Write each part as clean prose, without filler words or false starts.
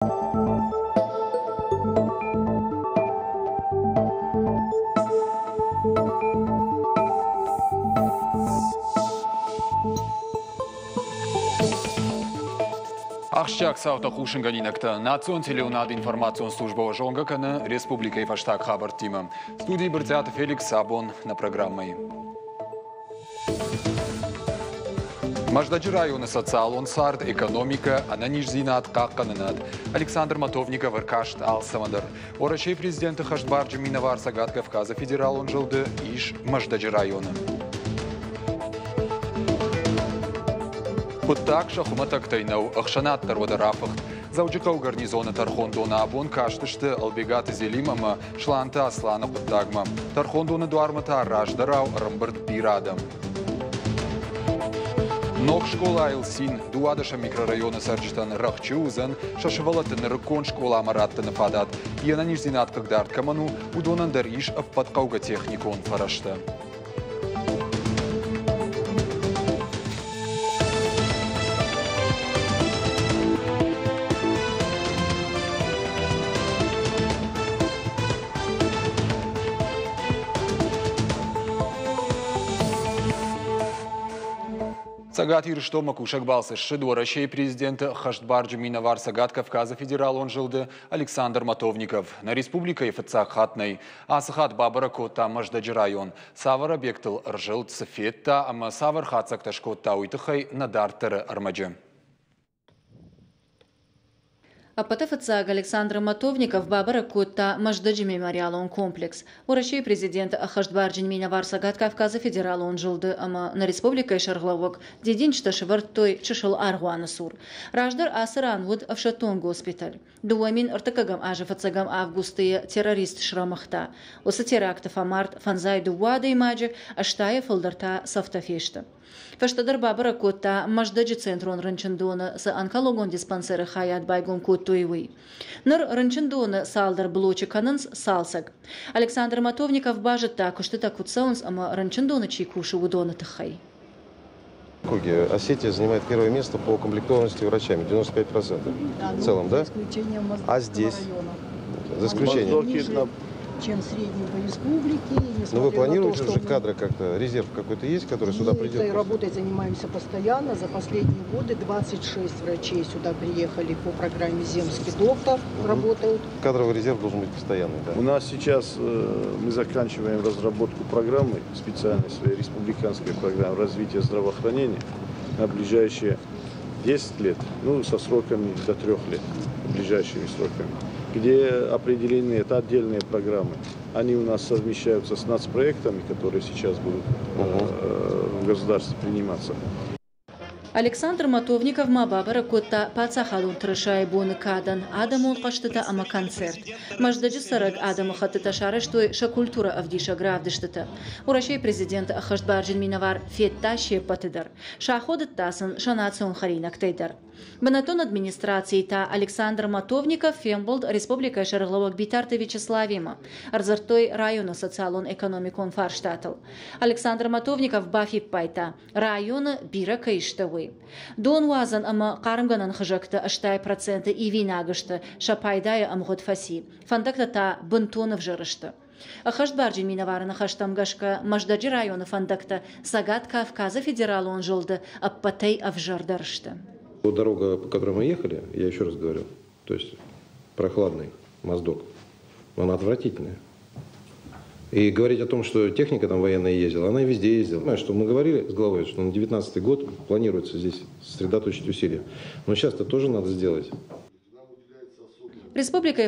Ахшчак саута хушинганинакта национ телеунад информацион служба жонга кана республика и фаштаг хабар тима. Студии Бертят Феликс Сабон на программой. Маждаджи районы социалон сард экономика ананижзинат каккананат. Александр Матовников аркашт алсамадар. Орашей президента Хаштбарджи Минавар Сагат Кавказа федерал он жилды иш Маждаджи районы. Путтак шахуматак тайнау ахшанат тарвадарафах. Заучикау гарнизона Тархондона абон каштышты албегаты зелимама шланта аслана путтагма. Тархондона дуармата раждарау рамбард бирадам. Ног школа Айлсин, дуадаша микрорайона Сарджитан Рахчузан, шашевалатын рыкон школа Амаратта нападат. И на нижзинат кагдарт каману удонан дариш аппаткауга техникон фарашта. Сагат Ирштома Кушак Балса Шидворашей президента Хаштбарджи Минавар Сагат Кавказа федерал он жилды Александр Матовников. На республика и фацак хатной. Асахат Бабара Кота Маждаджи район. Савара Бектл Ржил Цефетта, ама Савар Хацак Ташкота Уйтахай Надартера Армаджи. Апатафацаг Александр Матовников Бабара Кота Маждаджи мемориалон комплекс. Урашей президент Хаштбарджи Минавар Сагат Кавказа федерал он жилды, ама на республика и Шарглавок дедин шташевар той чешел Аргуанасур. Раждар Асыран вуд Авшатон госпиталь. Дуамин артакагам ажафацагам августы террорист Шрамахта. Оса терактов амарт фанзай дуада и маджи аштая фалдарта сафтафешта. Фаштадар Бабара Кота Маждаджи центрон Ранчандона с онкологон диспансера Хаят Байгон Котуевый. Нар Ранчандона салдар блочи кананс салсаг. Александр Матовников бажет так, что так утсаунс, ама Ранчандона чайкуши удона тахай. Осетия занимает первое место по комплектованности врачами, 95%. В целом, да? А здесь? За исключением. Чем средний по республике. Но вы планируете уже кадры как-то, резерв какой-то есть, который сюда придет? Этой работой занимаемся постоянно. За последние годы 26 врачей сюда приехали по программе «Земский доктор», работают. Кадровый резерв должен быть постоянный, да? У нас сейчас мы заканчиваем разработку программы, специальной своей республиканской программы развития здравоохранения на ближайшие 10 лет, ну, со сроками до 3 лет, ближайшими сроками, где определены, это отдельные программы. Они у нас совмещаются с нацпроектами, которые сейчас будут в государстве приниматься. Александр Матовников Мабабара Кота Пацахалун Трашай Бон Кадан Адамул Каштата Ама концерт. Маждаджи Сараг Адама Хатата Шарештой Шакультура Авдиша Гравдиштата. Урашей президент Хаштбарджи Минавар Фетташе Патедар. Шаходат Тасан Шанацион Харинак Тейдар. Банатон администрации та Александр Матовников Фемболд Республика Шарловок Битарта Вячеславима. Арзартой района социалон экономикон Фарштатл. Александр Матовников Бафип Пайта. Района Бирака Иштавы. Дон Уазан ама Кармганан Хажакта Аштай проценты и винагашта Шапайдая Амгот Фаси. Фандакта та Бантонов Жарышта. Хаштбарджи Минаварна Хаштамгашка Маждаджи района фандакта Сагат Кавказа федерал он жилда Аппатей Авжардарышта. Дорога, по которой мы ехали, я еще раз говорю, то есть прохладный моздок, она отвратительная. И говорить о том, что техника там военная ездила, она и везде ездила. Понимаешь, что мы говорили с главой, что на 2019 год планируется здесь сосредоточить усилия. Но сейчас-то тоже надо сделать. Республика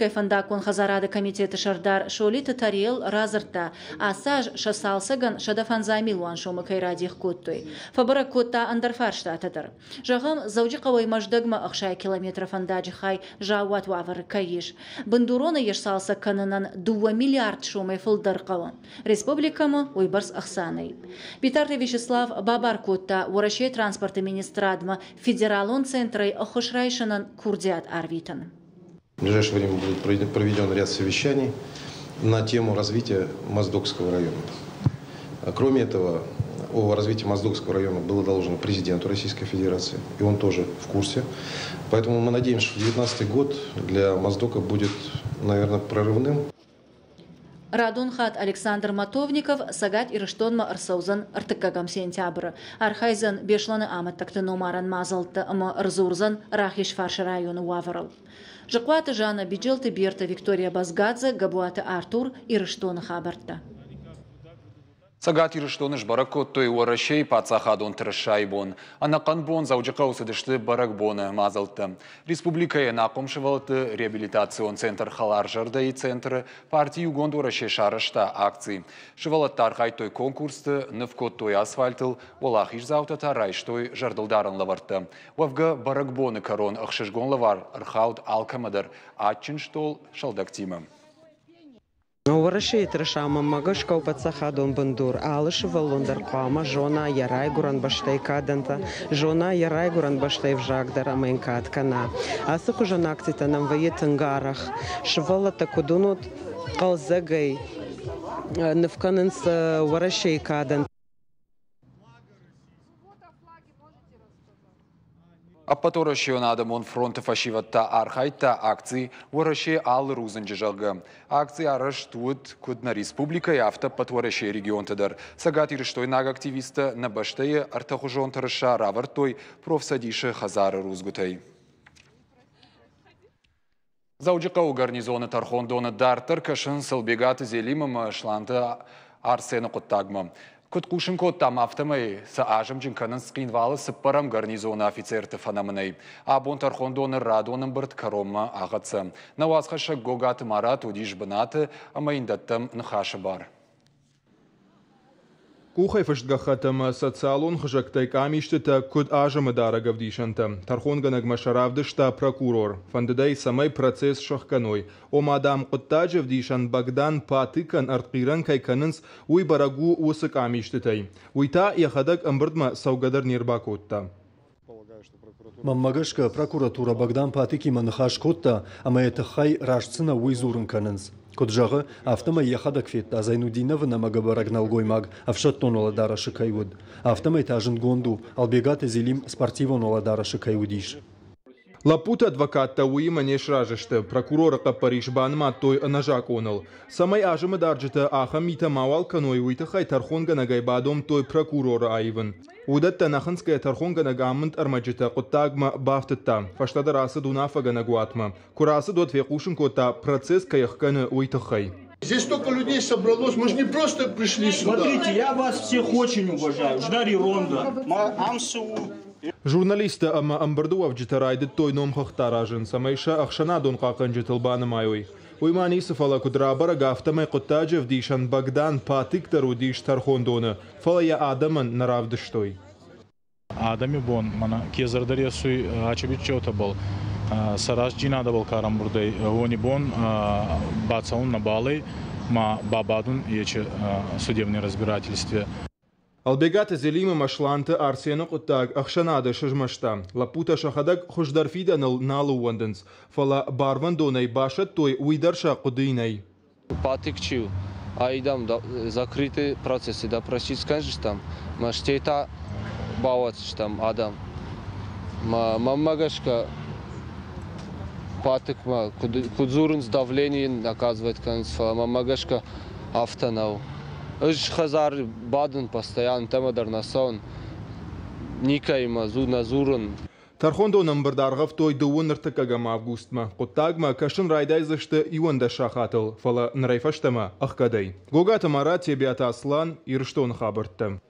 Фандакон Хазарада комитета Шардар Шолита Тарел Разарта, Асаж Шасалсаган Шадафанзами Луаншома Кайрадих Коттой. Фабара Котта Андарфарштатадар. Жагам Заудиковой Маждагма Ахшай километров Андаджихай Жауат Вавар Каиш. Бандурона Ешсалса Кананан 2 миллиард шомай Фалдаркала. Республикама Уйбарс Ахсаной. Питарте Вячеслав Бабар Котта Урашей транспорта министрадма Федералон центрой Охошрайшанан Курдиат Арвитан. В ближайшее время будет проведен ряд совещаний на тему развития Моздокского района. Кроме этого, о развитии Моздокского района было доложено президенту Российской Федерации, и он тоже в курсе. Поэтому мы надеемся, что 2019 год для Моздока будет, наверное, прорывным. Радон хат Александр Матовников сагат ирыштонма арсаузан артыккагам сентябрь. Архайзан бешланы амат такты номаран мазалты ама рзурзан рахиш фарши районы уаварал. Жакваты Жана Биджилты Берта Виктория Базгадзе Габуаты Артур ирыштоны хабарта. Сагат ирыштоныш барако той уарашей пацахадон тырышайбон. Анаканбон заужикаусы дышты баракбоны мазалты. Республикая накомшывалты реабилитацион центр халаржарда и центры партии угонд уарашей шарышта акции. Шывалаттар хай той конкурсты навкот той асфальтыл олахиш заутата райштой жардылдарын лаварты. Уавга баракбоны корон ахшишгон лавар архаут алкамадар атчин штол шалдактимы. Уарашей трешама магашка упацахадон бандур, алыш валундар кама, жона ярай гуран баштай каданта, жона ярай гуран баштай вжагдар аменкат кана. Асыку жанактита нам вает ангарах, швалата кудунут калзагай, навканенс уарашей кадан. А потороши он адамон фронта фашиватта архайта акции уараши ал рузанджижалга. Акции араштует кудна республика и авто потороши регион тадар. Сагат ирыштой наг активиста на баштее артахужон тараша равартой профсадише хазары рузгутай. Зауджикау гарнизона Тархондона дартар кашын сылбегат зелимам шланта арсена коттагма. Куткушенко там автомай са ажам джинканын скинвалы сыппарам гарнизона офицерты фанамынай. Абон Тархондоны радоным бырт каромма ағатсы. Навазхаша гогаты марат удиш бынаты, амайындаттым нахашы бар. Кухай фаштгахатам социалон хжактай камиштета куд ажамы дарагав дишанта. Тархонганаг машаравдышта прокурор. Фандыдай самай процесс шахканой. Омадам куттаджев дишан Богдан патыкан арткиран кайканынс уй барагу усы камиштетай. Уйта яхадак амбырдма саугадар нирбакотта. Маммагашка прокуратура Богдан патыки манхаш котта, ама это хай рашцына уй зурын канынс. Коджағы автомай яхадак фетта Зайнудинова намага барагнал гоймаг, авшаттон оладара шикайвуд. Автомай тажын гонду, албегат зелим спортивон оладара шикайвудиш. Лапута адвокатта уима не шражышты. Прокурора Париж банма той нажак онал. Самай ажымы дарджыта ахамита мавал каной уйтахай Тархонгана гайбадом той прокурора айвын. Удатта нахынская Тархонгана гаммент армаджыта коттагма бафтытта. Фаштада расы дунафагана гуатма. Курасы дот векушин кота процесс каяхкана уйтахай. Здесь столько людей собралось, мы же не просто пришли сюда. Смотрите, я вас всех очень уважаю. Ждари Ронда, Амсу. Журналисты амбарду авджитарайды той номхах таражын. Самайша ахшана дон каканджитылбаны майой. Уйман Исыфала кудрабара гафтамай коттаджев дишан Богдан патыктару диш Тархондоны. Фалая адаман наравдыштой. Адами бон, мана кезардария суй ачабит чота был. Сараш джина да был карам бурдай. Вони бон бацаун на балой, ма бабадун ече судебное разбирательстве. Албегата зелима машланта арсена коттаг ахшанада шажмашта. Лапута шахадак хуждарфида налу ванденс. Фала барвандонай башат той уйдарша кудынай. Патыкчил. Айдам закрытый процесс. Да просить скажешь там. Маштейта бавац там адам. Мамагашка патыкма кудзурун с давлением наказывает конца. Мамагашка автонау. Ыж хазар бадын постоянно темадар насон никайма назурын. Тархондонын бірдарғав той дуын ыртыкагам августма. Коттагма кашын райдайзышты иванда шахатыл. Фала нарайфаштама ахкадай. Гогата мара тебята аслан ирштон хабыртты.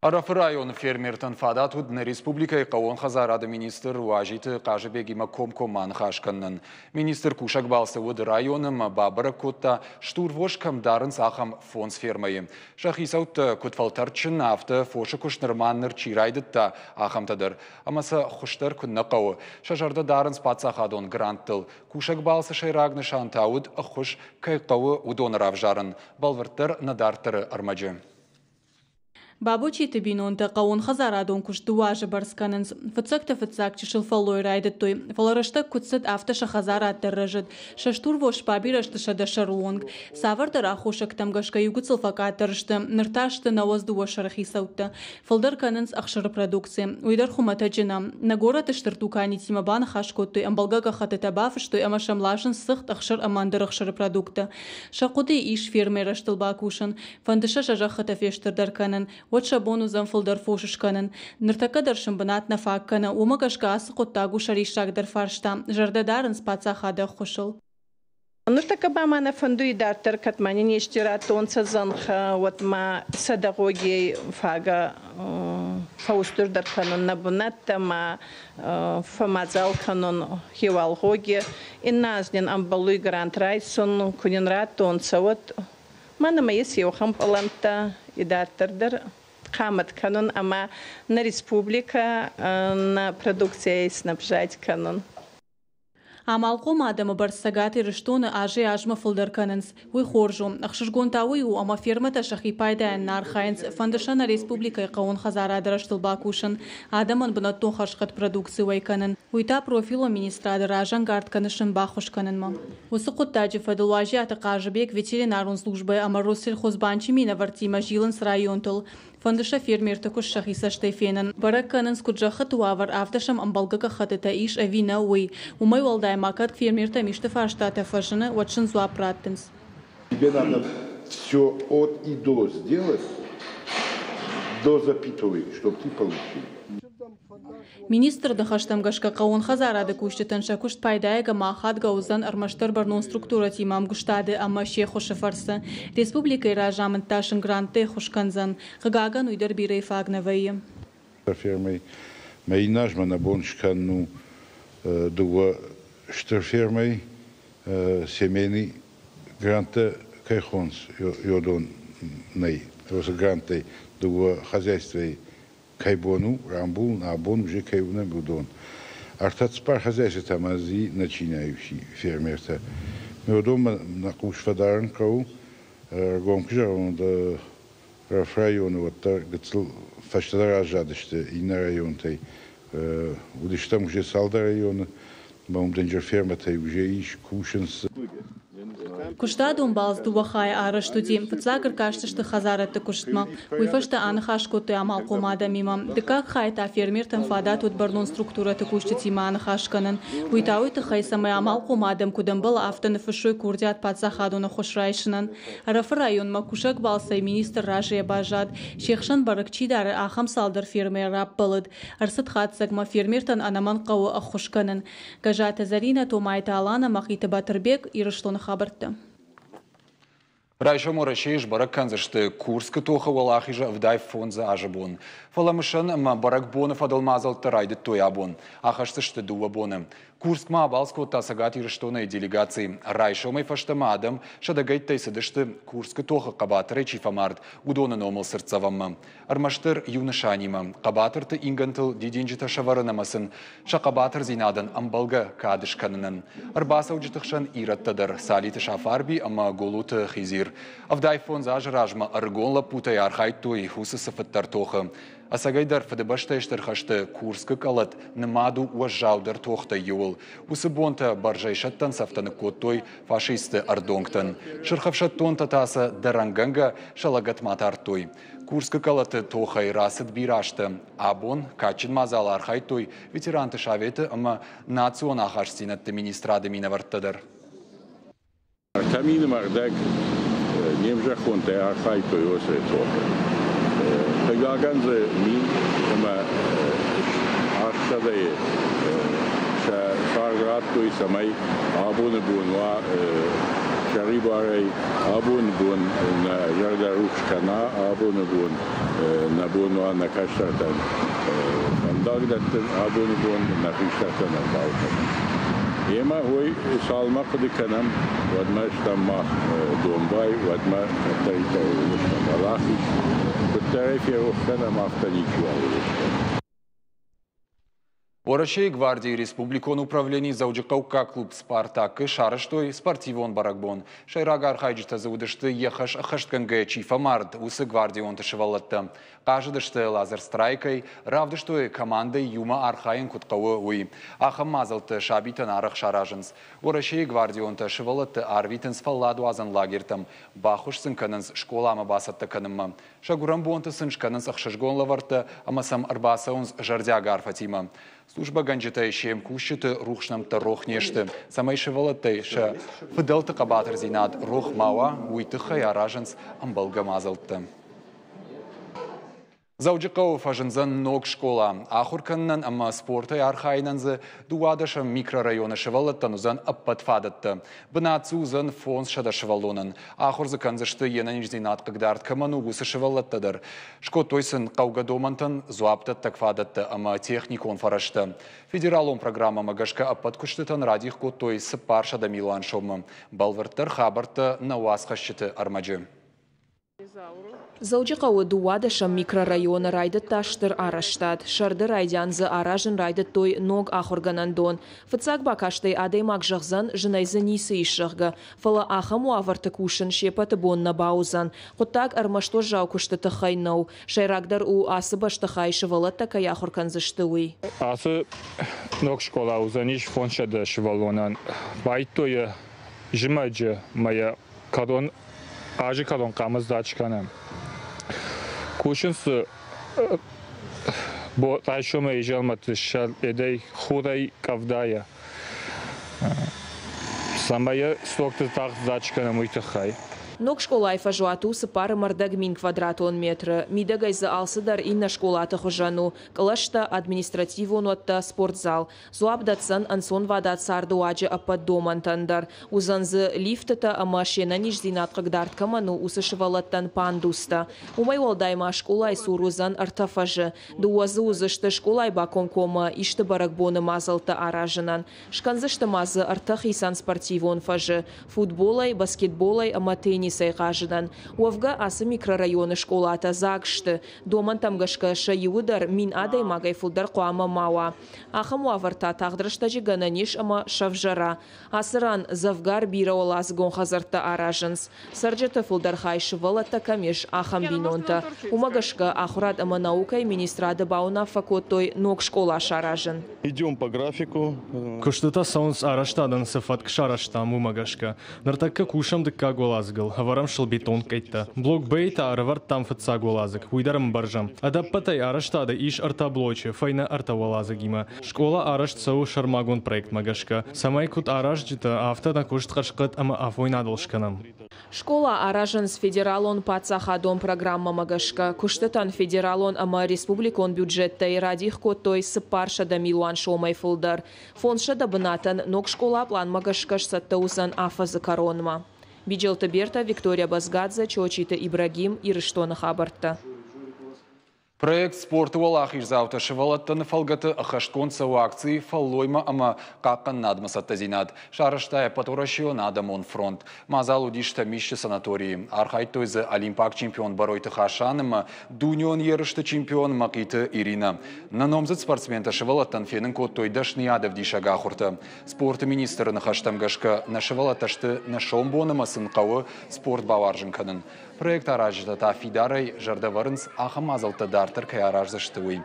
Араф район фермертан фадат удны республика и каон хазарады министр уажиты кажебегима комкоман хашканнан. Министр кушак балсы уд районым бабара кутта штурвошкам дарын сахам фонс фермайы. Шахисаут кутфалтарчын авто фошы кушнырманныр чирайдытта ахамтадыр. Амаса хуштар күнна қауы. Шажарда дарын спатсахадон гранттыл. Кушак балсы шайрагны шантауд хуш кай қауы удоныр авжарын. Балвырттыр надартыры армаджы. Бабочи тыбинон та каун хазарадон куш дуажа барсканенс. Фацакта фацак чишил фалой райдет той. Фаларашта кутсет авташа хазарат дырражет. Шаштур вош пабирашта шада шарлонг. Савар дарахушак там гашка югуцел факатаршта. Нырташта навоз дуа шарахи саутта. Фалдар каненс ахшар продукции. Уйдар хумата джинам. Нагора таштартукани тимабан хашкот той. Амбалгага хатата бафш той амашамлашен сыхт ахшар амандыр ахшар продукта. Шакуды иш фермераштыл бакушан. Фандыша шажахата фештер дарканен. Вот шабону замфылдар фошышканын. Ныртака даршын бынат нафакканы. Умагашка асы коттагу шаришак дар фаршта. Жардадарын спаца хада хушыл. Ныртака бамана фандуи дартер катмани нештират онца занха вот ма садагоги фага фаустур дарканын набунатта ма фамазал канон хивалгоги инназнен амбалуй грант райсон кунинрат онца вот мана маес йохам паланта и дартердер камат канон ама на республика на продукция снабжать канон. Амалқом адамы барсагаты рыштоны ажи ажма фылдар канынс. Уй хоржу. Ахшышгон тауи у ама фермата шахи пайдаен нархайнс. Фандышана республика қауын хазара адараштыл бакушын. Адамын бынаттон хашқат продукции вайканын. Уйта профило министрады ражан гард канышын бахуш канынма. Усы құттаджи фадылуажи аты қажыбек ветеринарун службы ама Россельхозбанчи мина вартима жилынс районтыл. Фандыша фермерты куш шахиса штейфенен. Барак канын скуджахы туавар авташам амбалгака хатыта иш авина уй. Умай валдай макат фермерта мишты фаштата фашины ватшин зуапраттенс. Тебе надо все от и до сделать, до запятой, чтобы ты получил. Министр дахаштамгашка қауын хазарады куштетен шакушт пайдайга махат гаузан армаштар барнон структура тимам гуштады ама шеху шефарсы. Республика иражамын ташын гранты хушканзан. Хагаган уйдер бирей фагнавайы. Фермой майнаж мана боншкану дуга штырфермой семейный гранты кайхонс йодон ней. Роса гранты дуга хозяйствой Кайбону, Рамбул, Набон, уже Кайбуна Будон. Артацпар хозяйство тамази начинающий фермерта. Мы дома на куш фадарн кау, гомкжарон да рафрайону вот так гцл фаштара жадыште и на район-той. Удиш там уже салда района, баум денджер фермата уже иш кушенс. Куштадун балз дуахай араштуди. Фацлагер каштышты хазараты куштма. Уйфашта анахашкоты амалқом адамимам. Декак хайта фермертам фада тут барнон структураты куштатима анахашканын. Уйтауйты хайсамай амалқом адам кудамбал автаны фашой курдят пацахадуна хошрайшынын. Арафы районма кушак балсай министр ражия бажад. Шехшан баракчидары ахам салдар фермер раппалыд. Арсыт хатсагма фермертан анаман қауы ахушканын. Гажата Зарина томайта алана махита Батырбек ирышлоны хабарты. Райшому Рашиш барак канзашты Курск тоха валахижа вдай фонза ажабон. Фаламышан ма барак бонов адалмазал тарайды тоябон. Ахаштышты дуабоны. Курск ма абалско тасагат ирыштоны делегации. Райшомай фаштама адам шадагайт тайсадышты Курск тоха кабатыры чифамарт. Удоны номал сырцавамма. Армаштыр юнышанима. Кабатырты ингантыл дидинжита шаварынамасын. Шакабатыр зинадан амбалга кадышканынын. Арбаса уджитықшан ираттадар. Салиты шафарби ама голуты хизир. Авдай фонза ажражма аргонла путай архайтой хусы сафаттар тоха. Асагайдар фадыбаштайштар хашты Курск калат нымаду уажжаудар тохта юл. Усыбонта баржайшаттан сафтаны коттой фашисты ардонгтан. Шырхавшаттон татаса даранганга шалагатмат артой. Курск калаты тохай расыт бирашты. Абон качин мазал архайтой ветеранты шаветы ама национ ахашсинатты министрады минаварттадар. Камин мардак немжахонте архайтой осре тоха. Пегаганзе мин ама архадае шарграттой самай абоны бунва шарибарай абон бун на ярдарушкана абоны бун на бунва на каштартан андагдаттын абоны бун на каштартан балкан. Ема ой салма кадыканам вадма штамма домбай вадма тарита улышкан Тарифе рухтана мафтаничу. Орашей гвардии республикон управлений зауджикаука клуб «Спартак» шарыштой спортивон баракбон. Шайрагар хайджита заудышты ехаш ахашткангэ чифа мард усы гвардион тышевалатты. Каждышты лазер страйкой, равдыштой командой юма архайын куткауы уй. Ахам мазалты шабитын арах шаражынс. Орашей гвардион тышевалатты арвитынс фалладу азан лагертам. Бахуш сынканынс школама басатты канымма. Шагурам бонты сыншканынс ахшашгон лаварты, амасам арбасаунс жардягар Фатима. Служба ганджитающим кущиты рухшнам тарох нешты. Самайши волотейша. Фиделты кабатыр зинат рух мауа, уйтыха яраженс амбалгамазалты. Зауджикау фажынзан ног школа. Ахурканнан ама спорта архайнанзы дуадаша микрорайоны шевалаттанузан аппатфадатты. Бынацузан фонс шада шевалонан. Ахурзы канзышты енаниш зинат кагдарт каманугусы шевалаттадыр. Шкотойсын каугадомантан зуаптат такфадатты ама техникон фарашты. Федералон программа магашка аппаткуштытан радих котой сыпарша да милан шомы. Балварттар хабарты науасхащыты армаджы. Зауджикауы дуадаша микрорайоны райды таштыр араштад. Шарды райдянзы аражын райды той ног ахорганандон. Фыцак бакаштай адаймак жағзан жынайзы нисы ишығғы. Фала ахаму аварты кушын шепаты бонна баузан. Құттак армашто жау күшті хайнау. Шайрагдар у асы башты хайшы валатта кая ахорканзы штыуй. Асы ног школа узаниш фоншады шывалонан. Байттойы жымаджы мая кадон ажы кадон қамыз дачканам. Кушинсы бо тайшома ежалматы шал эдей хурай кавдая. Самая стокты так дачканам уйтахай. Ног школай фажуату сыпары мардаг мин квадратон метры. Мидагайзы алсыдар инна школаты хожану. Калашта административон отта спортзал. Зуабдатсан ансон вадат сарды уаджы аппад домантандар. Узанзы лифтата амашена ниш зинат кагдарт каману усышывалаттан пандуста. Умай волдайма школай сурузан артафажы. Дуазы узышты школай бакомкома ишты баракбоны мазалты аражынан. Шканзышты мазы артах исан спортивон фажы. Футболай, баскетболай, аматени сайғажыдан. Уавга асы микрорайоны школата загшты. Доман тамгашка шайуыдар мин адай магай фулдар қуама мауа. Ахам уаварта тағдырышта жигана ниш ама шавжара. Асыран завгар бира олаз гонхазарта аражынс. Сарджета фулдар хайшы валатта камеш ахам бинонта. Умагашка ахурад ама наукай министрады бауна факотой ног школа шаражын. Идем по графику. Куштыта саунс араштадан сыфат кшараштам умагашка. Нартакка кушам дыкка голазгыл. Аварам шыл бетон кайтта. Блок бейта араварт там фатса голазык. Уйдарым баржам. Адаппатай араштада иш артаблоче. Файна артавалазыгима. Школа арашт сау шармагон проект магашка. Самай кут аражджита автана кушт хашкат ама афойнадылшканам. Школа аражын с федералон пацахадон программа магашка. Куштытан федералон ама республикон бюджетта и радих котой сыпарша да милуан шомай фулдар. Фонша да бынатан ног школа план магашкаш саттаузан афазы коронма. Биджелта Берта, Виктория Базгадзе, Чочита Ибрагим и Рыштона Хабарта. Проект спорта Валах изаута шевалаттаны фалгаты ахаштконца у акции фаллойма ама какан надмасатта зинат. Шарыштая паторашион адамон фронт. Мазалу дишта мишче санатории. Архайтойзы олимпак чемпион баройты хашаныма, дуньон ерышты чемпион макиты Ирина. На номзыт спортсмента шевалаттан фенын коттой дашниядов дишага хурта. Спорта министры на хаштамгашка на шевалатташты на шомбоныма сынқауы спорт баваржынканын. Проект аражыда та фидарай жардаварынс ахам азалты дартыр кай аражзыштыуй.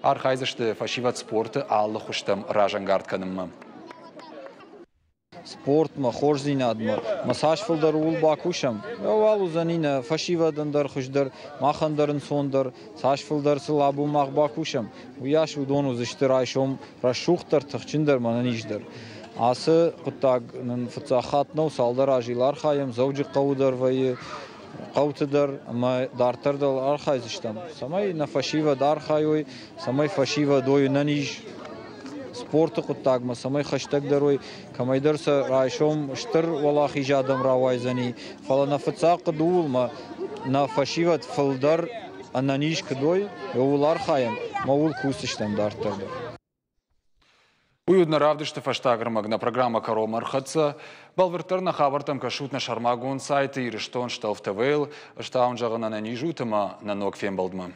Архайзышты фашиват спорты аллы хуштам ражангартканымма. Спорт ма хорзинадма масаж фылдар ул бакушам. Валу занина фашивадандар хуждар махандарын сондар саш фылдар сылабу мах бакушам. Уяш удону зыштырайшом рашухтар тахчиндар мананиждар. Асы куттаг фыцахатнау салдар ажилар хайым завжы қаудар вайы Қаутыдар, ама дартырдал архайзыштам. Самай на фашива дархайой, самай фашива дой наниж спорты құттагма, самай хаштаг дарой, камайдарса райшом штыр валах ижадам равайзани. Фала на фацақ дуылма, на фашива фалдар ананиж кдой, ул архайым, маул кусыштам дартырдар. Уютно равдышты фаштагрмаг на программа Каромар Хатса. Балвертер на хабартам кашут на шармагун сайты и рештон шталф ТВЛ, штаун жагана на нижутама на ног фембалдма.